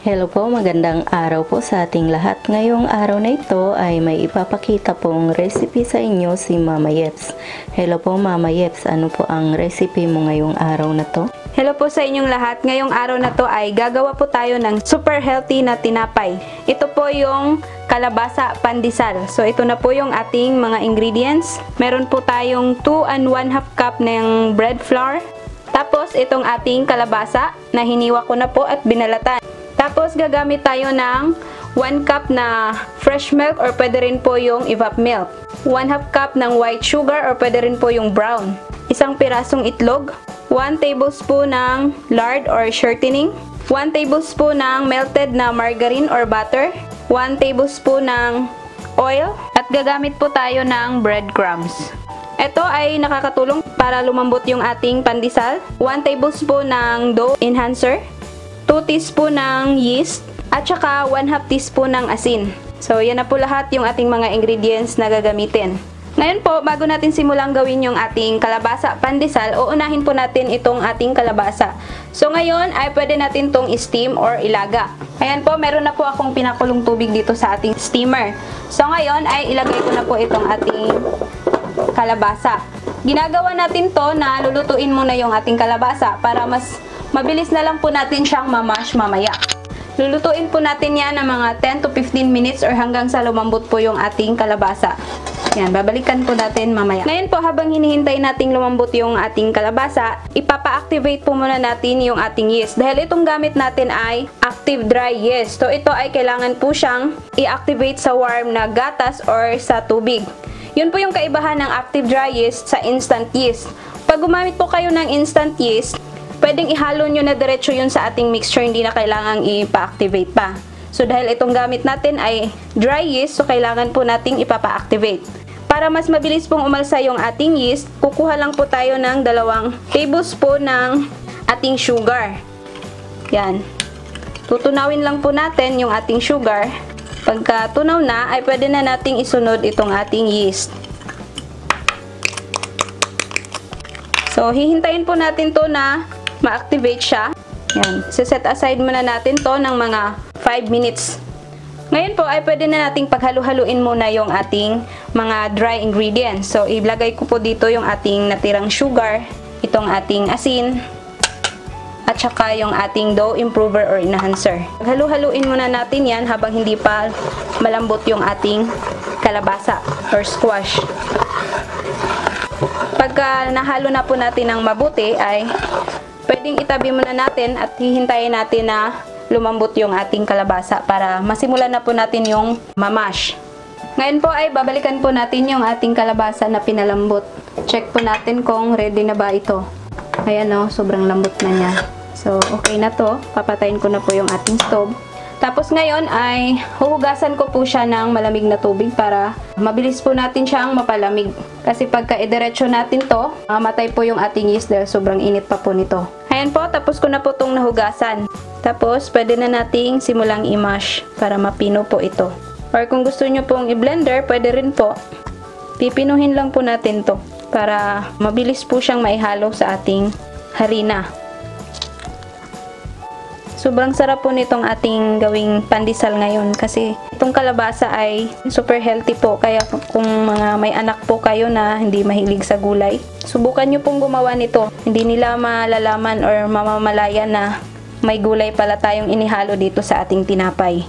Hello po, magandang araw po sa ating lahat. Ngayong araw na ito ay may ipapakita pong recipe sa inyo si Mama Yeps. Hello po Mama Yeps, ano po ang recipe mo ngayong araw na to? Hello po sa inyong lahat. Ngayong araw na to ay gagawa po tayo ng super healthy na tinapay. Ito po yung kalabasa pandesal. So ito na po yung ating mga ingredients. Meron po tayong 2 and 1/2 cup ng bread flour. Tapos itong ating kalabasa na hiniwa ko na po at binalatan. Tapos gagamit tayo ng 1 cup na fresh milk or pwede rin po yung evap milk. 1/2 cup ng white sugar or pwede rin po yung brown. Isang pirasong itlog. 1 tablespoon ng lard or shortening. 1 tablespoon ng melted na margarine or butter. 1 tablespoon ng oil. At gagamit po tayo ng breadcrumbs. Ito ay nakakatulong para lumambot yung ating pandesal. 1 tablespoon ng dough enhancer. 2 teaspoon ng yeast, at saka 1/2 teaspoon ng asin. So, yan na po lahat yung ating mga ingredients na gagamitin. Ngayon po, bago natin simulang gawin yung ating kalabasa pandesal, uunahin po natin itong ating kalabasa. So, ngayon ay pwede natin itong steam or ilaga. Ayan po, meron na po akong pinakulong tubig dito sa ating steamer. So, ngayon ay ilagay ko na po itong ating kalabasa. Ginagawa natin to na lulutuin muna yung ating kalabasa para mas mabilis na lang po natin siyang mamash mamaya. Lulutuin po natin yan ng mga 10 to 15 minutes or hanggang sa lumambot po yung ating kalabasa. Yan, babalikan po natin mamaya. Ngayon po, habang hinihintay nating lumambot yung ating kalabasa, ipapa-activate po muna natin yung ating yeast. Dahil itong gamit natin ay active dry yeast. So ito ay kailangan po siyang i-activate sa warm na gatas or sa tubig. Yun po yung kaibahan ng active dry yeast sa instant yeast. Pag gumamit po kayo ng instant yeast, pwedeng ihalo nyo na diretso yun sa ating mixture, hindi na kailangang ipa-activate pa. So, dahil itong gamit natin ay dry yeast, so kailangan po nating ipapa-activate. Para mas mabilis pong umalsa yung ating yeast, kukuha lang po tayo ng 2 tablespoon ng ating sugar. Yan. Tutunawin lang po natin yung ating sugar. Pagka tunaw na, ay pwede na nating isunod itong ating yeast. So, hihintayin po natin to na ma-activate siya. Yan. Set aside muna natin to ng mga 5 minutes. Ngayon po ay pwede na nating paghalu-haluin muna yung ating mga dry ingredients. So, ilagay ko po dito yung ating natirang sugar, itong ating asin, at saka yung ating dough improver or enhancer. Halu-haluin muna natin yan habang hindi pa malambot yung ating kalabasa or squash. Pagka nahalo na po natin ng mabuti ay pwedeng itabi muna natin at hihintayin natin na lumambot yung ating kalabasa para masimulan na po natin yung mamash. Ngayon po ay babalikan po natin yung ating kalabasa na pinalambot. Check po natin kung ready na ba ito. Ayan o, sobrang lambot na niya. So, okay na to. Papatayin ko na po yung ating stove. Tapos ngayon ay huhugasan ko po siya ng malamig na tubig para mabilis po natin siyang mapalamig. Kasi pagka idiretso natin to, mamatay po yung ating yeast dahil sobrang init pa po nito. Ayan po, tapos ko na po itong nahugasan. Tapos, pwede na nating simulang i-mash para mapino po ito. Or kung gusto nyo pong i-blender, pwede rin po. Pipinuhin lang po natin to para mabilis po siyang maihalo sa ating harina. Sobrang sarap po nitong ating gawing pandesal ngayon kasi itong kalabasa ay super healthy po. Kaya kung mga may anak po kayo na hindi mahilig sa gulay, subukan nyo pong gumawa nito. Hindi nila malalaman or mamamalayan na may gulay pala tayong inihalo dito sa ating tinapay.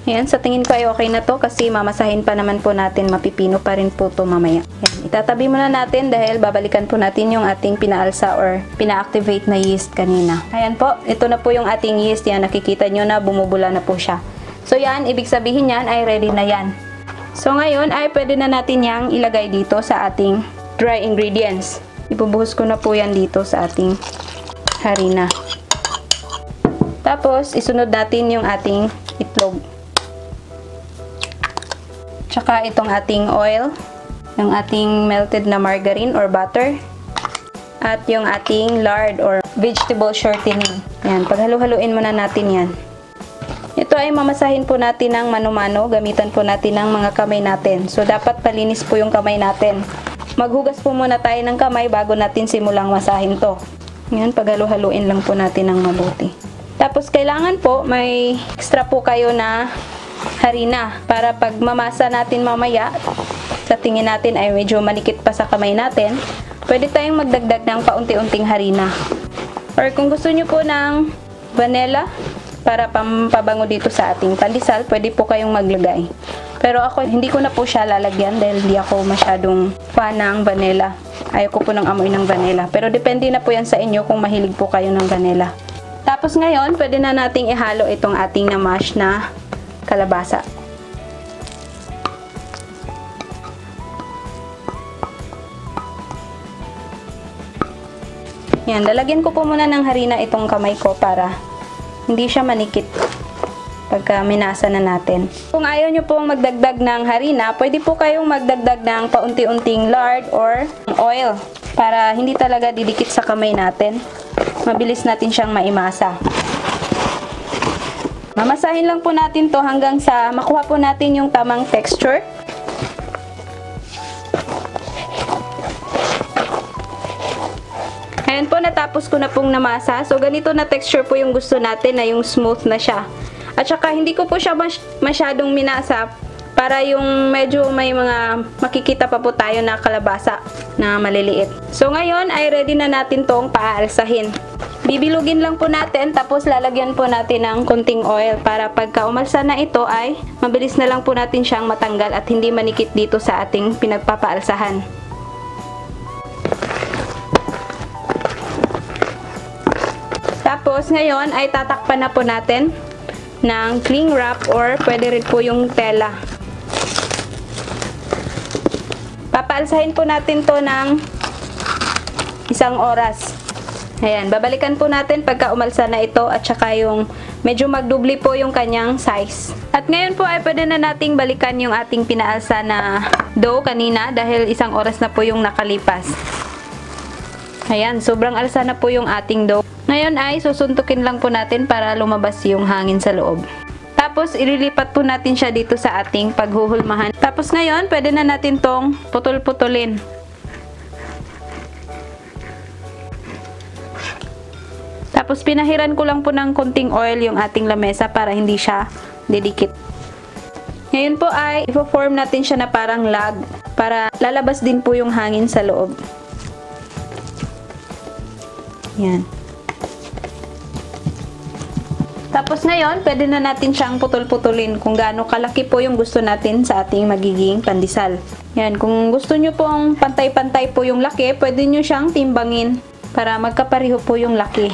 Ayan, sa tingin ko ay okay na to kasi mamasahin pa naman po natin, mapipino pa rin po to mamaya. Ayan, itatabi muna natin dahil babalikan po natin yung ating pinaalsa or pina-activate na yeast kanina. Ayan po, ito na po yung ating yeast. Yan, nakikita nyo na bumubula na po siya. So yan, ibig sabihin yan ay ready na yan. So ngayon ay pwede na natin yang ilagay dito sa ating dry ingredients. Ibubuhos ko na po yan dito sa ating harina. Tapos, isunod natin yung ating itlog. Tsaka itong ating oil, yung ating melted na margarine or butter, at yung ating lard or vegetable shortening. Ayan, paghalu-haluin muna natin yan. Ito ay mamasahin po natin ng mano-mano, gamitan po natin ng mga kamay natin. So, dapat palinis po yung kamay natin. Maghugas po muna tayo ng kamay bago natin simulang masahin to. Ngayon, paghalu-haluin lang po natin ng mabuti. Tapos kailangan po may extra po kayo na harina para pag mamasa natin mamaya, sa tingin natin ay medyo manikit pa sa kamay natin, pwede tayong magdagdag ng paunti-unting harina. Or kung gusto nyo po ng vanilla para pampabango dito sa ating pandesal, pwede po kayong maglagay. Pero ako hindi ko na po siya lalagyan dahil hindi ako masyadong fan ng vanilla. Ayoko po ng amoy ng vanilla. Pero depende na po yan sa inyo kung mahilig po kayo ng vanilla. Tapos ngayon, pwede na nating ihalo itong ating na-mash na kalabasa. Yan, lalagyan ko po muna ng harina itong kamay ko para hindi siya manikit pagka minasa na natin. Kung ayaw nyo pong magdagdag ng harina, pwede po kayong magdagdag ng paunti-unting lard or oil para hindi talaga didikit sa kamay natin. Mabilis natin siyang maimasa. Mamasahin lang po natin to hanggang sa makuha po natin yung tamang texture. Ayan po, natapos ko na pong namasa. So, ganito na texture po yung gusto natin, na yung smooth na siya. At saka, hindi ko po siya masyadong minasa para yung medyo may mga makikita pa po tayo na kalabasa na maliliit. So, ngayon ay ready na natin tong paalsahin. Bibilugin lang po natin, tapos lalagyan po natin ng konting oil para pagka umalsa na ito ay mabilis na lang po natin siyang matanggal at hindi manikit dito sa ating pinagpapaalsahan. Tapos ngayon ay tatakpan na po natin ng cling wrap or pwede rin po yung tela. Papaalsahin po natin to ng 1 oras. Ayan, babalikan po natin pagka umalsa na ito at saka yung medyo magdubli po yung kanyang size. At ngayon po ay pwede na nating balikan yung ating pinaalsa na dough kanina dahil 1 oras na po yung nakalipas. Ayan, sobrang alsa na po yung ating dough. Ngayon ay susuntukin lang po natin para lumabas yung hangin sa loob. Tapos ililipat po natin siya dito sa ating paghuhulmahan. Tapos ngayon, pwede na natin tong putol-putulin. Tapos pinahiran ko lang po ng konting oil yung ating lamesa para hindi siya didikit. Ngayon po ay i-form natin siya na parang log para lalabas din po yung hangin sa loob. Yan. Tapos ngayon, pwede na natin siyang putol-putulin kung gaano kalaki po yung gusto natin sa ating magiging pandesal. Yan, kung gusto nyo pong pantay-pantay po yung laki, pwede nyo siyang timbangin para magkapareho po yung laki.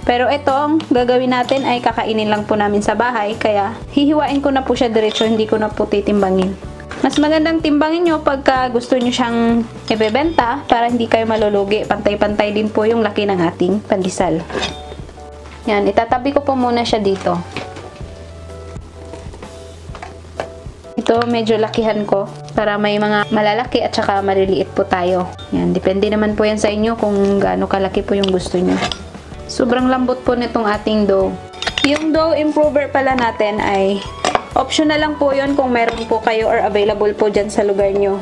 Pero itong gagawin natin ay kakainin lang po namin sa bahay, kaya hihiwain ko na po siya diretso, hindi ko na po titimbangin. Mas magandang timbangin nyo pagka gusto nyo siyang ibebenta para hindi kayo malulugi. Pantay-pantay din po yung laki ng ating pandesal. Yan, itatabi ko po muna siya dito. Ito medyo lakihan ko para may mga malalaki at saka maliliit po tayo. Yan, depende naman po yan sa inyo kung gaano kalaki po yung gusto nyo. Sobrang lambot po nitong ating dough. Yung dough improver pala natin ay optional lang po yun kung meron po kayo or available po dyan sa lugar nyo.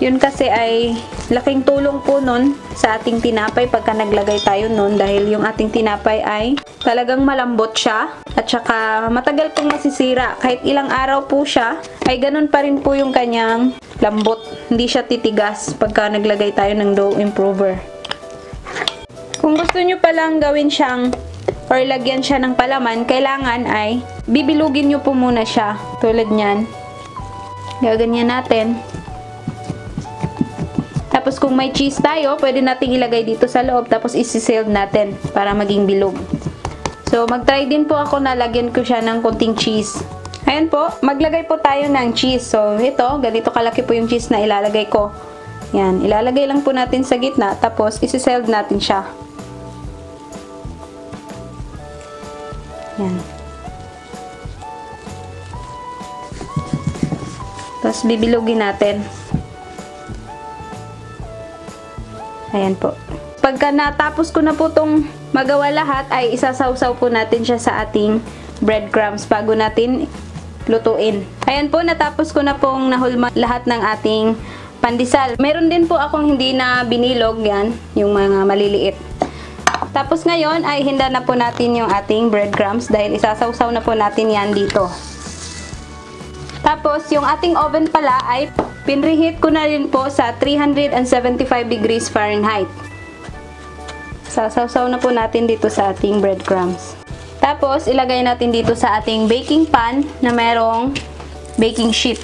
Yun kasi ay laking tulong po nun sa ating tinapay pagka naglagay tayo nun dahil yung ating tinapay ay talagang malambot siya at saka matagal pong masisira. Kahit ilang araw po siya ay ganun pa rin po yung kanyang lambot. Hindi siya titigas pagka naglagay tayo ng dough improver. Kung gusto nyo palang gawin siyang or lagyan siya ng palaman, kailangan ay bibilugin nyo po muna siya. Tulad nyan. Gaganyan natin. Tapos kung may cheese tayo, pwede nating ilagay dito sa loob tapos isi-sealed natin para maging bilog. So mag-try din po ako na lagyan ko siya ng konting cheese. Ayan po, maglagay po tayo ng cheese. So ito, ganito kalaki po yung cheese na ilalagay ko. Yan, ilalagay lang po natin sa gitna tapos isi-sealed natin siya. Yan. Tapos bibilugin natin. Ayan po. Pagka natapos ko na po itong magawa lahat, ay isasawsaw po natin siya sa ating breadcrumbs bago natin lutuin. Ayan po, natapos ko na pong nahulma lahat ng ating pandesal. Meron din po akong hindi na binilog yan, yung mga maliliit. Tapos ngayon ay hinda na po natin yung ating breadcrumbs dahil isasawsaw na po natin yan dito. Tapos yung ating oven pala ay pinreheat ko na rin po sa 375 degrees Fahrenheit. Sasawsaw na po natin dito sa ating breadcrumbs. Tapos ilagay natin dito sa ating baking pan na merong baking sheet.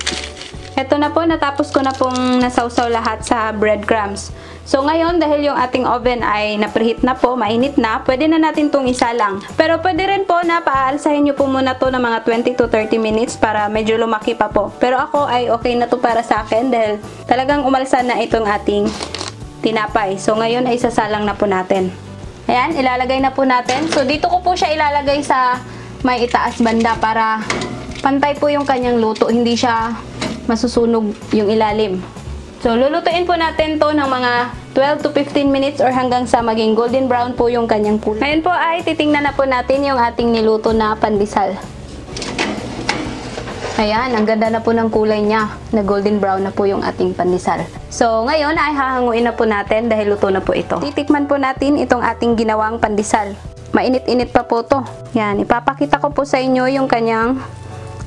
Ito na po, natapos ko na pong nasawsaw lahat sa breadcrumbs. So ngayon, dahil yung ating oven ay napreheat na po, mainit na, pwede na natin itong isalang. Pero pwede rin po na paaalsahin nyo po muna to ng mga 20 to 30 minutes para medyo lumaki pa po. Pero ako ay okay na to para sa akin dahil talagang umalsa na itong ating tinapay. So ngayon ay sasalang na po natin. Ayan, ilalagay na po natin. So dito ko po siya ilalagay sa may itaas banda para pantay po yung kanyang luto, hindi siya masusunog yung ilalim. So, lulutuin po natin to ng mga 12 to 15 minutes or hanggang sa maging golden brown po yung kanyang kulay. Ngayon po ay titingnan na po natin yung ating niluto na pandesal. Ayan, ang ganda na po ng kulay niya. Na golden brown na po yung ating pandesal. So, ngayon ay hahanguin na po natin dahil luto na po ito. Titikman po natin itong ating ginawang pandesal. Mainit-init pa po to. Yan, ipapakita ko po sa inyo yung kanyang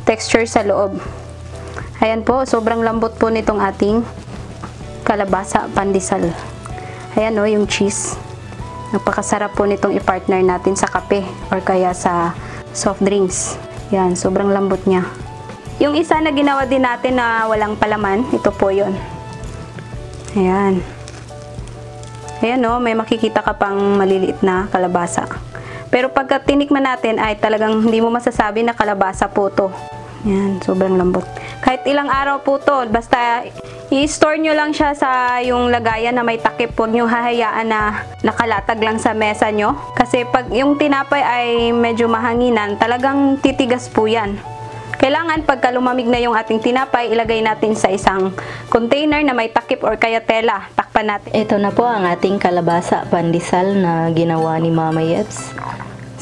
texture sa loob. Ayan po, sobrang lambot po nitong ating kalabasa pandesal. Ayan o, yung cheese. Napakasarap po nitong i-partner natin sa kape or kaya sa soft drinks. Yan, sobrang lambot niya. Yung isa na ginawa din natin na walang palaman, ito po yun. Ayan. Ayan o, may makikita ka pang maliliit na kalabasa. Pero pagka tinikman natin ay talagang hindi mo masasabi na kalabasa po to. Ayan, sobrang lambot. Kahit ilang araw po to, basta i-store nyo lang siya sa yung lagayan na may takip. Huwag nyo hahayaan na nakalatag lang sa mesa nyo. Kasi pag yung tinapay ay medyo mahanginan, talagang titigas po yan. Kailangan pagka lumamig na yung ating tinapay, ilagay natin sa isang container na may takip or kaya tela. Takpan natin. Ito na po ang ating kalabasa pandesal na ginawa ni Mama Yeps.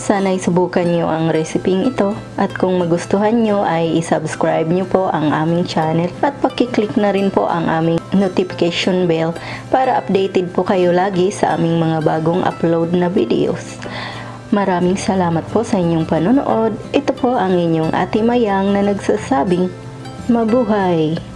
Sana'y subukan nyo ang reseping ito at kung magustuhan nyo ay isubscribe nyo po ang aming channel at pakiclick na rin po ang aming notification bell para updated po kayo lagi sa aming mga bagong upload na videos. Maraming salamat po sa inyong panonood. Ito po ang inyong Ate Mayang na nagsasabing mabuhay!